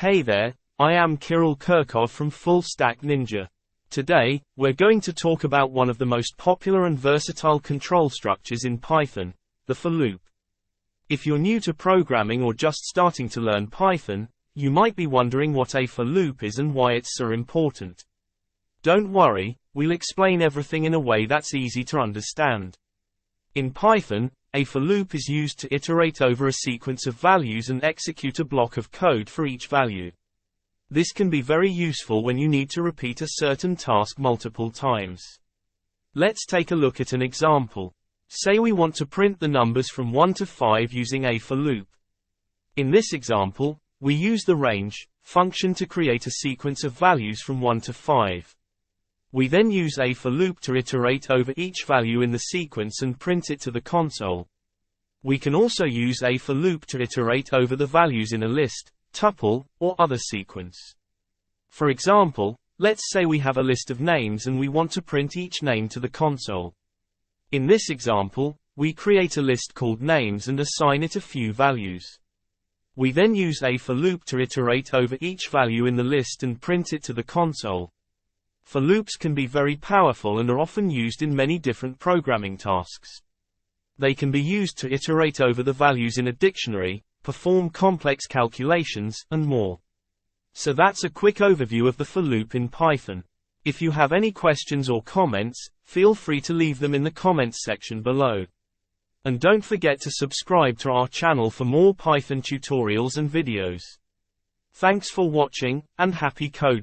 Hey there, I am Kirill Kirkov from Full Stack Ninja. Today, we're going to talk about one of the most popular and versatile control structures in Python, the for loop. If you're new to programming or just starting to learn Python, you might be wondering what a for loop is and why it's so important. Don't worry, we'll explain everything in a way that's easy to understand. In Python, a for loop is used to iterate over a sequence of values and execute a block of code for each value. This can be very useful when you need to repeat a certain task multiple times. Let's take a look at an example. Say we want to print the numbers from 1 to 5 using a for loop. In this example, we use the range function to create a sequence of values from 1 to 5. We then use a for loop to iterate over each value in the sequence and print it to the console. We can also use a for loop to iterate over the values in a list, tuple, or other sequence. For example, let's say we have a list of names and we want to print each name to the console. In this example, we create a list called names and assign it a few values. We then use a for loop to iterate over each value in the list and print it to the console. For loops can be very powerful and are often used in many different programming tasks. They can be used to iterate over the values in a dictionary, perform complex calculations, and more. So that's a quick overview of the for loop in Python. If you have any questions or comments, feel free to leave them in the comments section below. And don't forget to subscribe to our channel for more Python tutorials and videos. Thanks for watching, and happy coding!